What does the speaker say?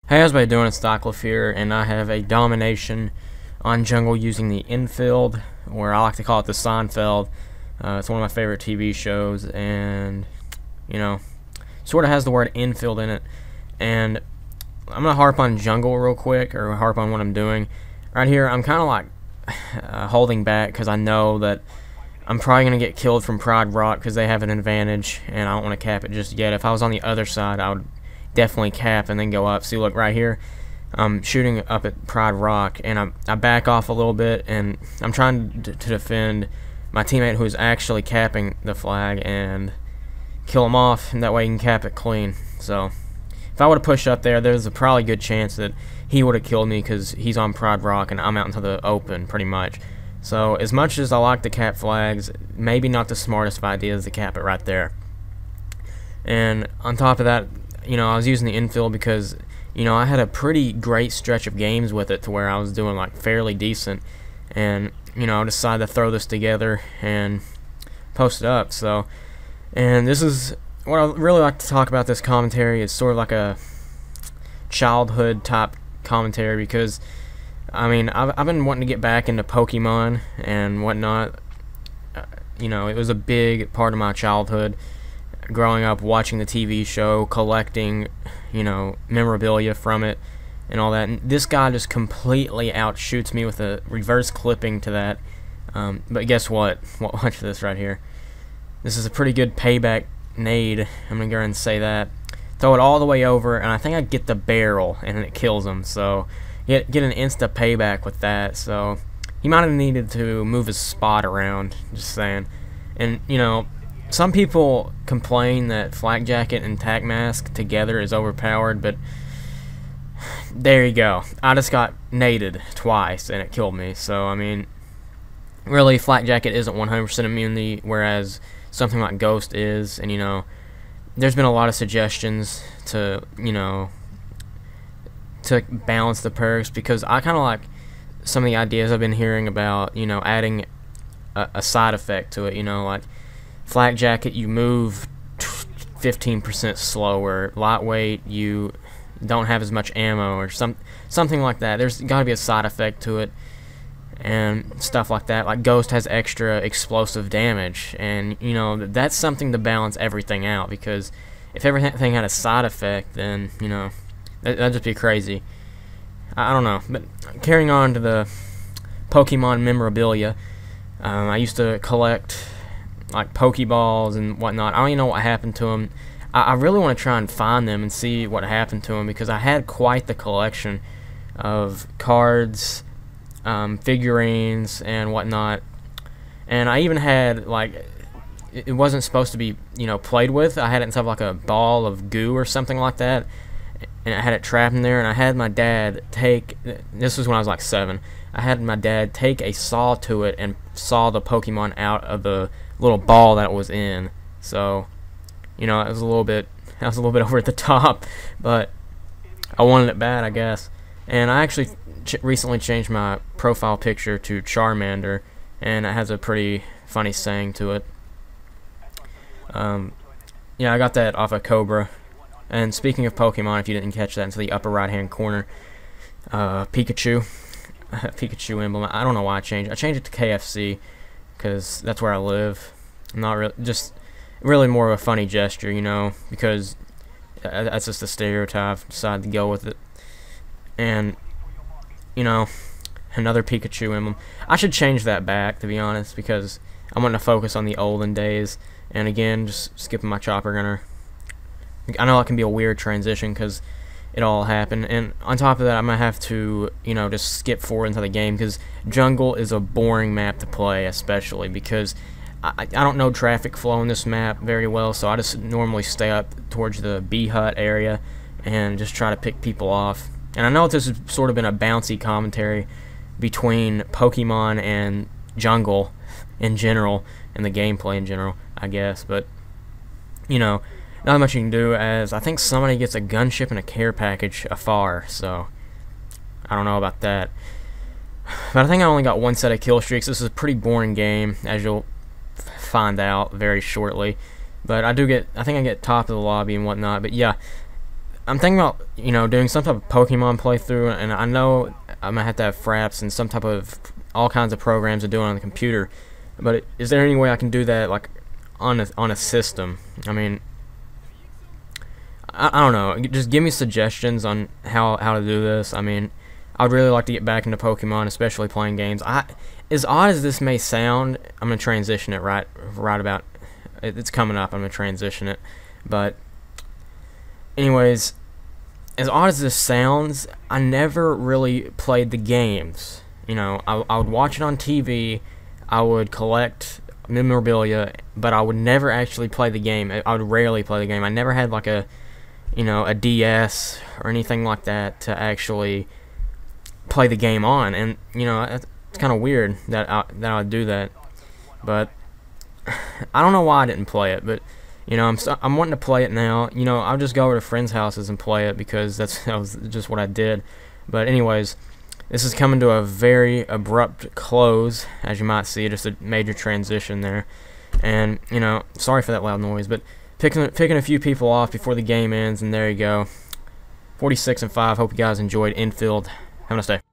Hey, how's everybody doing? It's Stockliff here, and I have a Domination on jungle using the infield, or I like to call it the Seinfeld. It's one of my favorite TV shows, and, sort of has the word infield in it. And I'm going to harp on jungle real quick, or harp on what I'm doing. Right here, I'm kind of like holding back, because I know that I'm probably going to get killed from Pride Rock, because they have an advantage, and I don't want to cap it just yet. If I was on the other side, I would definitely cap and then go up. See, look right here, I'm shooting up at Pride Rock, and I back off a little bit, and I'm trying to defend my teammate who's actually capping the flag and kill him off, and that way he can cap it clean. So if I would have pushed up there, there's a probably good chance that he would have killed me, because he's on Pride Rock and I'm out into the open pretty much. So as much as I like to cap flags, maybe not the smartest of ideas to cap it right there. And on top of that, I was using the infield because, I had a pretty great stretch of games with it to where I was doing like fairly decent, and, I decided to throw this together and post it up. So, and this is what I really like to talk about. This commentary is sort of like a childhood type commentary, because, I've been wanting to get back into Pokemon and whatnot. It was a big part of my childhood. Growing up, watching the TV show, collecting, memorabilia from it, and all that. And this guy just completely outshoots me with a reverse clipping to that. But guess what? Watch this right here. This is a pretty good payback nade. I'm gonna go ahead and say that. Throw it all the way over, and I think I get the barrel, and it kills him. So get an insta payback with that. So he might have needed to move his spot around. Just saying. And some people complain that Flak Jacket and Tac Mask together is overpowered, but there you go. I just got naded twice, and it killed me. So, really, Flak Jacket isn't 100% immunity, whereas something like Ghost is. And, there's been a lot of suggestions to, to balance the perks, because I kind of like some of the ideas I've been hearing about, adding a side effect to it, like Flak Jacket, you move 15% slower. Lightweight, you don't have as much ammo, or something like that. There's got to be a side effect to it, and stuff like that. Like Ghost has extra explosive damage, and that's something to balance everything out. Because if everything had a side effect, then that'd just be crazy. I don't know. But carrying on to the Pokemon memorabilia, I used to collect like Pokeballs and whatnot. I don't even know what happened to them. I really want to try and find them and see what happened to them, because I had quite the collection of cards, figurines, and whatnot. And I even had, like, it wasn't supposed to be, played with. I had it inside of like a ball of goo or something like that, and I had it trapped in there. And I had my dad take, this was when I was like 7, I had my dad take a saw to it and saw the Pokemon out of the little ball that it was in. So, it was a little bit over the top, but I wanted it bad, I guess. And I actually recently changed my profile picture to Charmander, and it has a pretty funny saying to it. Yeah, I got that off of Cobra. And speaking of Pokemon, if you didn't catch that, into the upper right hand corner, Pikachu emblem. I don't know why I changed it. I changed it to KFC because that's where I live. Not really, just really more of a funny gesture, because that's just a stereotype. Decided to go with it. And another Pikachu emblem. I should change that back, to be honest, because I want to focus on the olden days. And again, just skipping my chopper gunner. I know it can be a weird transition because it all happened, and on top of that, I'm gonna have to, just skip forward into the game, because jungle is a boring map to play, especially because I don't know traffic flow in this map very well, so I just normally stay up towards the bee hut area and just try to pick people off. And I know this has sort of been a bouncy commentary between Pokemon and jungle in general, and the gameplay in general, I guess, but not much you can do, as I think somebody gets a gunship and a care package afar, so I don't know about that. But I think I only got one set of kill streaks. This is a pretty boring game, as you'll find out very shortly. But I think I get top of the lobby and whatnot. But yeah, I'm thinking about, doing some type of Pokemon playthrough, and I know I'm gonna have to have fraps and some type of all kinds of programs to do it on the computer. But is there any way I can do that like on a system? I mean, I don't know. Just give me suggestions on how to do this. I mean, I'd really like to get back into Pokemon, especially playing games. As odd as this may sound, I'm gonna transition it right about. It's coming up. I'm gonna transition it, but anyways, as odd as this sounds, I never really played the games. I would watch it on TV. I would collect memorabilia, but I would never actually play the game. I would rarely play the game. I never had like a DS or anything like that to actually play the game on, and it's kind of weird that I would do that. But I don't know why I didn't play it, but I'm wanting to play it now. I'll just go over to friends' houses and play it because that was just what I did. But anyways, this is coming to a very abrupt close, as you might see, just a major transition there. And sorry for that loud noise, but picking a few people off before the game ends, and there you go. 46-5. Hope you guys enjoyed Infield. Have a nice day.